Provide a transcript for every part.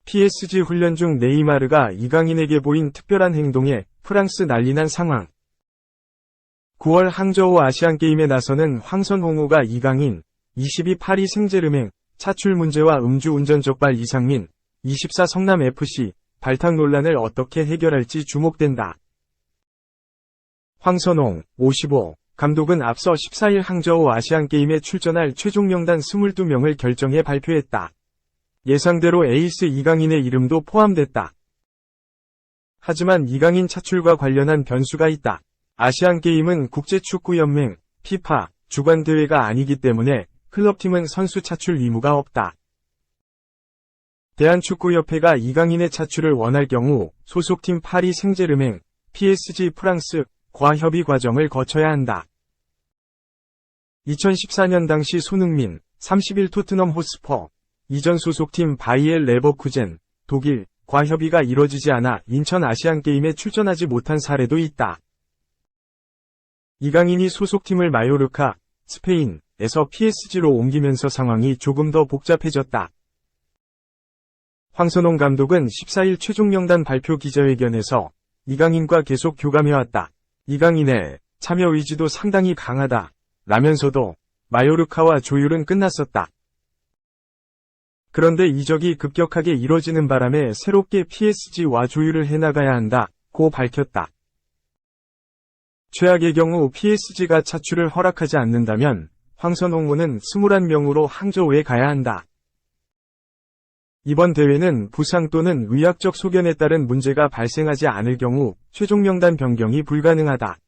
PSG 훈련 중 네이마르가 이강인에게 보인 특별한 행동에 프랑스 난리난 상황. 9월 항저우 아시안게임에 나서는 황선홍호가 이강인, 22 파리 생제르맹, 차출 문제와 음주운전 적발 이상민, 24 성남FC, 발탁 논란을 어떻게 해결할지 주목된다. 황선홍, 55, 감독은 앞서 14일 항저우 아시안게임에 출전할 최종 명단 22명을 결정해 발표했다. 예상대로 에이스 이강인의 이름도 포함됐다. 하지만 이강인 차출과 관련한 변수가 있다. 아시안게임은 국제축구연맹, 피파, 주관대회가 아니기 때문에 클럽팀은 선수 차출 의무가 없다. 대한축구협회가 이강인의 차출을 원할 경우 소속팀 파리 생제르맹, PSG 프랑스과 협의 과정을 거쳐야 한다. 2014년 당시 손흥민, 31 토트넘 호스퍼, 이전 소속팀 바이엘 레버쿠젠, 독일과 협의가 이뤄지지 않아 인천 아시안게임에 출전하지 못한 사례도 있다. 이강인이 소속팀을 마요르카, 스페인에서 PSG로 옮기면서 상황이 조금 더 복잡해졌다. 황선홍 감독은 14일 최종 명단 발표 기자회견에서 이강인과 계속 교감해왔다. 이강인의 참여 의지도 상당히 강하다. 라면서도 마요르카와 조율은 끝났었다. 그런데 이적이 급격하게 이뤄지는 바람에 새롭게 PSG와 조율을 해나가야 한다고 밝혔다. 최악의 경우 PSG가 차출을 허락하지 않는다면 황선홍호는 21명으로 항저우에 가야 한다. 이번 대회는 부상 또는 의학적 소견에 따른 문제가 발생하지 않을 경우 최종 명단 변경이 불가능하다.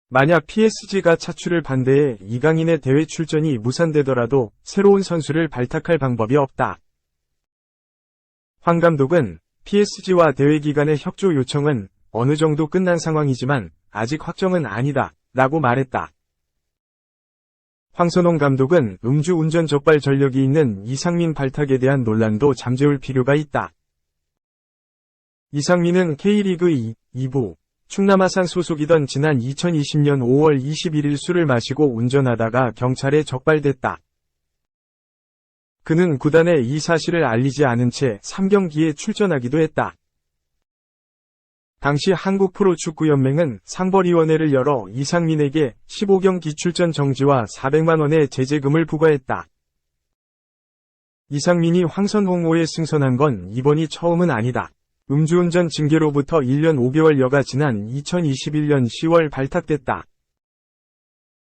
만약 PSG가 차출을 반대해 이강인의 대회 출전이 무산되더라도 새로운 선수를 발탁할 방법이 없다. 황 감독은 PSG와 대회 기간의 협조 요청은 어느 정도 끝난 상황이지만 아직 확정은 아니다 라고 말했다. 황선홍 감독은 음주운전 적발 전력이 있는 이상민 발탁에 대한 논란도 잠재울 필요가 있다. 이상민은 K리그 2부 충남아산 소속이던 지난 2020년 5월 21일 술을 마시고 운전하다가 경찰에 적발됐다. 그는 구단에 이 사실을 알리지 않은 채 3경기에 출전하기도 했다. 당시 한국프로축구연맹은 상벌위원회를 열어 이상민에게 15경기 출전 정지와 400만 원의 제재금을 부과했다. 이상민이 황선홍호에 승선한 건 이번이 처음은 아니다. 음주운전 징계로부터 1년 5개월여가 지난 2021년 10월 발탁됐다.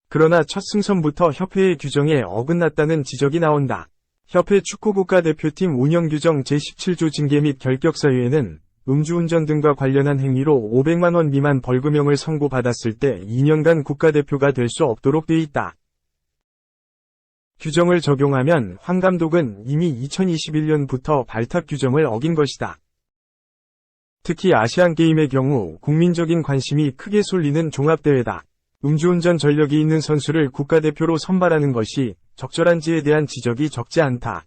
그러나 첫 승선부터 협회의 규정에 어긋났다는 지적이 나온다. 협회 축구국가대표팀 운영규정 제17조 징계 및 결격사유에는 음주운전 등과 관련한 행위로 500만 원 미만 벌금형을 선고받았을 때 2년간 국가대표가 될 수 없도록 돼 있다. 규정을 적용하면 황 감독은 이미 2021년부터 발탁 규정을 어긴 것이다. 특히 아시안게임의 경우 국민적인 관심이 크게 쏠리는 종합대회다. 음주운전 전력이 있는 선수를 국가대표로 선발하는 것이 적절한지에 대한 지적이 적지 않다.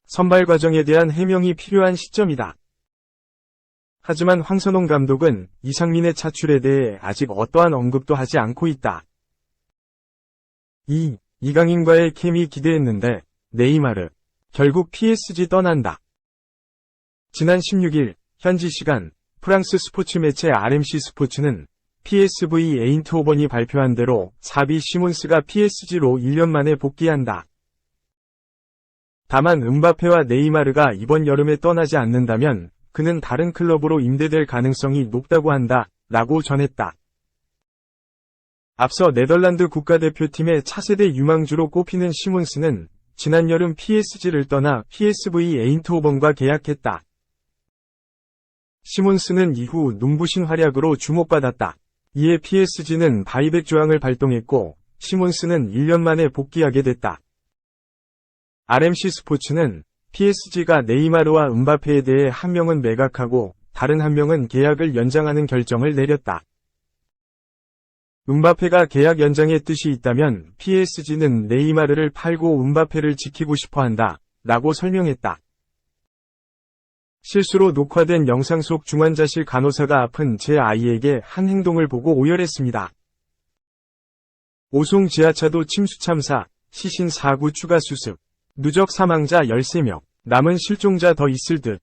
선발 과정에 대한 해명이 필요한 시점이다. 하지만 황선홍 감독은 이상민의 차출에 대해 아직 어떠한 언급도 하지 않고 있다. 이강인과의 케미 기대했는데 네이마르 결국 PSG 떠난다. 지난 16일 현지 시간 프랑스 스포츠 매체 RMC 스포츠는 PSV 에인트호번이 발표한 대로 사비 시몬스가 PSG로 1년 만에 복귀한다. 다만 음바페와 네이마르가 이번 여름에 떠나지 않는다면 그는 다른 클럽으로 임대될 가능성이 높다고 한다 라고 전했다. 앞서 네덜란드 국가대표팀의 차세대 유망주로 꼽히는 시몬스는 지난 여름 PSG를 떠나 PSV 에인트호번과 계약했다. 시몬스는 이후 눈부신 활약으로 주목받았다. 이에 PSG는 바이백 조항을 발동했고 시몬스는 1년 만에 복귀하게 됐다. RMC 스포츠는 PSG가 네이마르와 음바페에 대해 한 명은 매각하고 다른 한 명은 계약을 연장하는 결정을 내렸다. 음바페가 계약 연장의 뜻이 있다면 PSG는 네이마르를 팔고 음바페를 지키고 싶어한다 라고 설명했다. 실수로 녹화된 영상 속 중환자실 간호사가 아픈 제 아이에게 한 행동을 보고 오열했습니다. 오송 지하차도 침수 참사, 시신 사고 추가 수습, 누적 사망자 13명, 남은 실종자 더 있을 듯.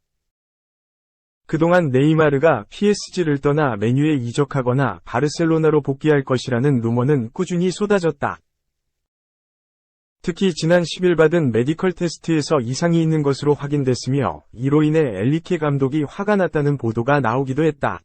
그동안 네이마르가 PSG를 떠나 맨유에 이적하거나 바르셀로나로 복귀할 것이라는 루머는 꾸준히 쏟아졌다. 특히 지난 10일 받은 메디컬 테스트에서 이상이 있는 것으로 확인됐으며 이로 인해 엔리케 감독이 화가 났다는 보도가 나오기도 했다.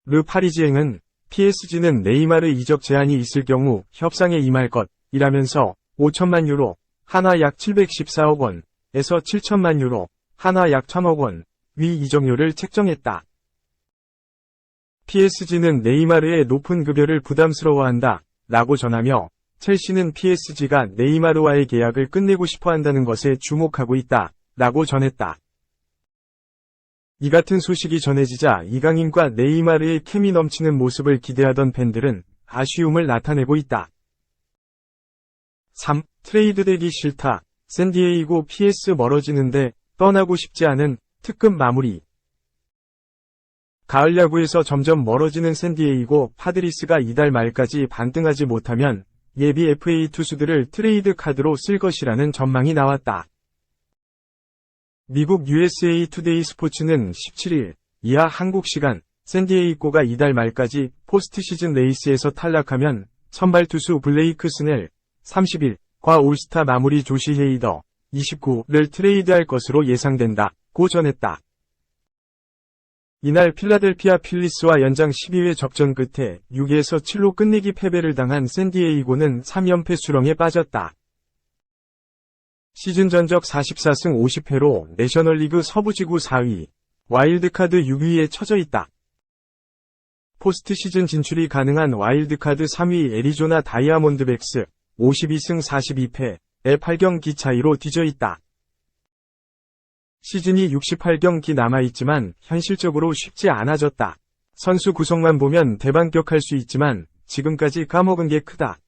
르 파리지앵은 PSG는 네이마르 이적 제한이 있을 경우 협상에 임할 것이라면서 5천만 유로, 하나 약 714억 원에서 7천만 유로, 하나 약 1,000억 원 위 이적료를 책정했다. PSG는 네이마르의 높은 급여를 부담스러워한다 라고 전하며 첼시는 PSG가 네이마르와의 계약을 끝내고 싶어 한다는 것에 주목하고 있다 라고 전했다. 이 같은 소식이 전해지자 이강인과 네이마르의 케미 넘치는 모습을 기대하던 팬들은 아쉬움을 나타내고 있다. 3. 트레이드되기 싫다. 샌디에이고 PS 멀어지는데 떠나고 싶지 않은 특급 마무리. 가을 야구에서 점점 멀어지는 샌디에이고 파드리스가 이달 말까지 반등하지 못하면 예비 FA 투수들을 트레이드 카드로 쓸 것이라는 전망이 나왔다. 미국 USA 투데이 스포츠는 17일 이하 한국 시간 샌디에이고가 이달 말까지 포스트 시즌 레이스에서 탈락하면 선발 투수 블레이크 스넬 30일과 올스타 마무리 조시 헤이더 29를 트레이드할 것으로 예상된다. 고 전했다. 이날 필라델피아 필리스와 연장 12회 접전 끝에 6에서 7로 끝내기 패배를 당한 샌디에이고는 3연패 수렁에 빠졌다. 시즌 전적 44승 50패로 내셔널리그 서부지구 4위, 와일드카드 6위에 처져 있다. 포스트 시즌 진출이 가능한 와일드카드 3위 애리조나 다이아몬드백스 52승 42패의 8경기 차이로 뒤져 있다. 시즌이 68경기 남아있지만 현실적으로 쉽지 않아졌다. 선수 구성만 보면 대반격할 수 있지만 지금까지 까먹은 게 크다.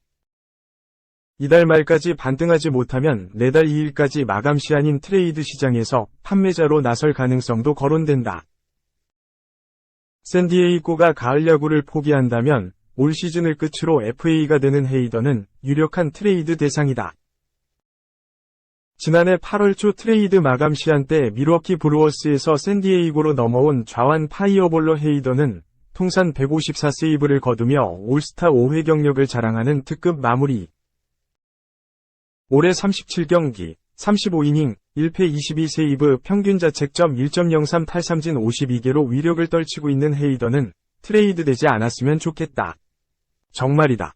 이달 말까지 반등하지 못하면 내달 2일까지 마감 시한인 트레이드 시장에서 판매자로 나설 가능성도 거론된다. 샌디에이고가 가을 야구를 포기한다면 올 시즌을 끝으로 FA가 되는 헤이더는 유력한 트레이드 대상이다. 지난해 8월 초 트레이드 마감 시한 때 밀워키 브루어스에서 샌디에이고로 넘어온 좌완 파이어볼러 헤이더는 통산 154세이브를 거두며 올스타 5회 경력을 자랑하는 특급 마무리. 올해 37경기, 35이닝, 1패 22세이브 평균 자책점 1.0383진 52개로 위력을 떨치고 있는 헤이더는 트레이드 되지 않았으면 좋겠다. 정말이다.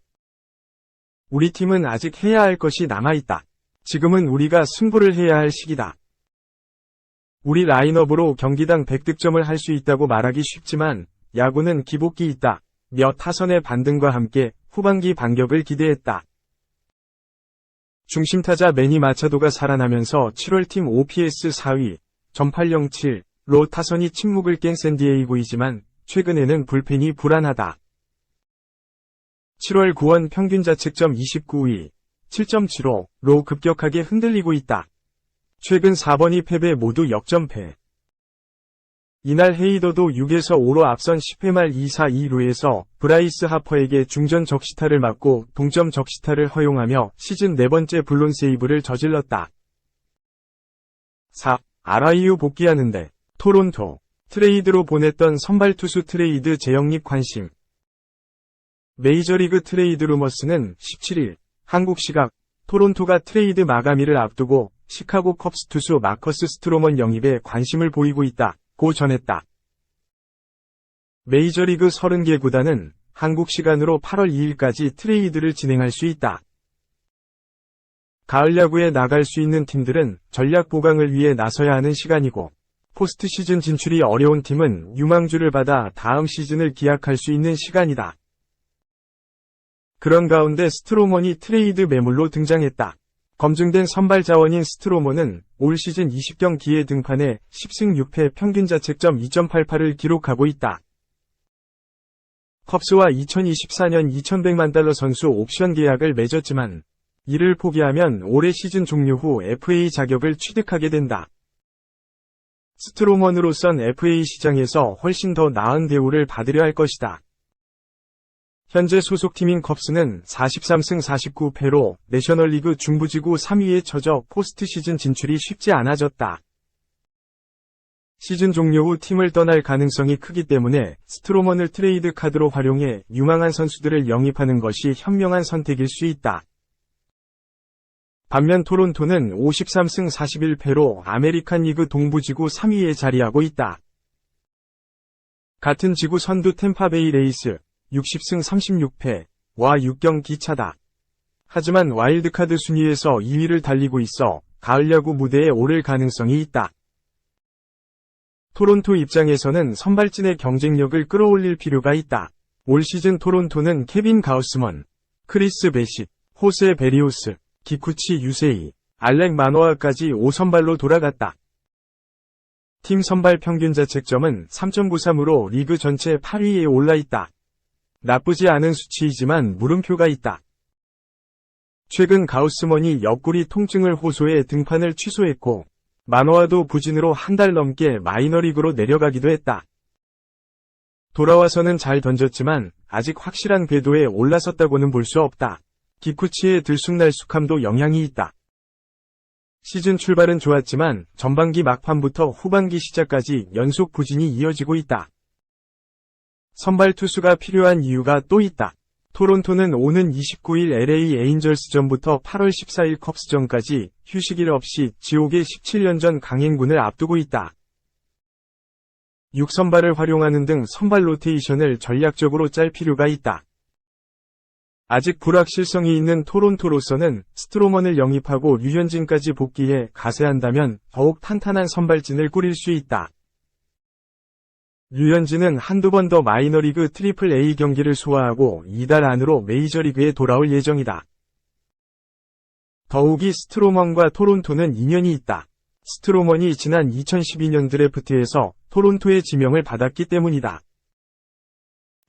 우리 팀은 아직 해야 할 것이 남아있다. 지금은 우리가 승부를 해야 할 시기다. 우리 라인업으로 경기당 100득점을 할 수 있다고 말하기 쉽지만 야구는 기복기 있다. 몇 타선의 반등과 함께 후반기 반격을 기대했다. 중심타자 매니 마차도가 살아나면서 7월 팀 OPS 4위, 전팔 07로 타선이 침묵을 깬 샌디에이고이지만 최근에는 불펜이 불안하다. 7월 9원 평균 자책점 29위, 7.75로 급격하게 흔들리고 있다. 최근 4번이 패배 모두 역전패. 이날 헤이더도 6에서 5로 앞선 10회 말 2사 2루에서 브라이스 하퍼에게 중전 적시타를 맞고 동점 적시타를 허용하며 시즌 4번째 블론 세이브를 저질렀다. 4. 아라이유 복귀하는데 토론토 트레이드로 보냈던 선발 투수 트레이드 재영입 관심. 메이저리그 트레이드 루머스는 17일 한국 시각 토론토가 트레이드 마감일을 앞두고 시카고 컵스 투수 마커스 스트로먼 영입에 관심을 보이고 있다고 전했다. 메이저리그 30개 구단은 한국 시간으로 8월 2일까지 트레이드를 진행할 수 있다. 가을 야구에 나갈 수 있는 팀들은 전략 보강을 위해 나서야 하는 시간이고 포스트 시즌 진출이 어려운 팀은 유망주를 받아 다음 시즌을 기약할 수 있는 시간이다. 그런 가운데 스트로먼이 트레이드 매물로 등장했다. 검증된 선발 자원인 스트로먼은 올 시즌 20경기에 등판해 10승 6패 평균 자책점 2.88을 기록하고 있다. 컵스와 2024년 2,100만 달러 선수 옵션 계약을 맺었지만 이를 포기하면 올해 시즌 종료 후 FA 자격을 취득하게 된다. 스트로먼으로선 FA 시장에서 훨씬 더 나은 대우를 받으려 할 것이다. 현재 소속팀인 컵스는 43승 49패로 내셔널리그 중부지구 3위에 처져 포스트 시즌 진출이 쉽지 않아졌다. 시즌 종료 후 팀을 떠날 가능성이 크기 때문에 스트로먼을 트레이드 카드로 활용해 유망한 선수들을 영입하는 것이 현명한 선택일 수 있다. 반면 토론토는 53승 41패로 아메리칸 리그 동부지구 3위에 자리하고 있다. 같은 지구 선두 템파베이 레이스 60승 36패와 6경기 차다. 하지만 와일드카드 순위에서 2위를 달리고 있어 가을 야구 무대에 오를 가능성이 있다. 토론토 입장에서는 선발진의 경쟁력을 끌어올릴 필요가 있다. 올 시즌 토론토는 케빈 가우스먼, 크리스 베싯, 호세 베리오스, 기쿠치 유세이, 알렉 마노아까지 5선발로 돌아갔다. 팀 선발 평균 자책점은 3.93으로 리그 전체 8위에 올라있다. 나쁘지 않은 수치이지만 물음표가 있다. 최근 가우스먼이 옆구리 통증을 호소해 등판을 취소했고 마노아도 부진으로 한 달 넘게 마이너리그로 내려가기도 했다. 돌아와서는 잘 던졌지만 아직 확실한 궤도에 올라섰다고는 볼 수 없다. 기쿠치의 들쑥날쑥함도 영향이 있다. 시즌 출발은 좋았지만 전반기 막판부터 후반기 시작까지 연속 부진이 이어지고 있다. 선발 투수가 필요한 이유가 또 있다. 토론토는 오는 29일 LA 에인절스전부터 8월 14일 컵스전까지 휴식일 없이 지옥의 17년전 강행군을 앞두고 있다. 6선발을 활용하는 등 선발 로테이션을 전략적으로 짤 필요가 있다. 아직 불확실성이 있는 토론토로서는 스트로먼을 영입하고 류현진까지 복귀해 가세한다면 더욱 탄탄한 선발진을 꾸릴 수 있다. 류현진은 한두 번 더 마이너리그 트리플 A 경기를 소화하고 이달 안으로 메이저리그에 돌아올 예정이다. 더욱이 스트로먼과 토론토는 인연이 있다. 스트로먼이 지난 2012년 드래프트에서 토론토의 지명을 받았기 때문이다.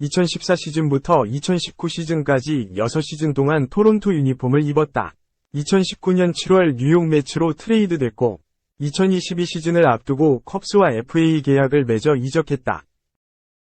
2014 시즌부터 2019 시즌까지 6시즌 동안 토론토 유니폼을 입었다. 2019년 7월 뉴욕 매츠로 트레이드됐고 2022 시즌을 앞두고 컵스와 FA 계약을 맺어 이적했다.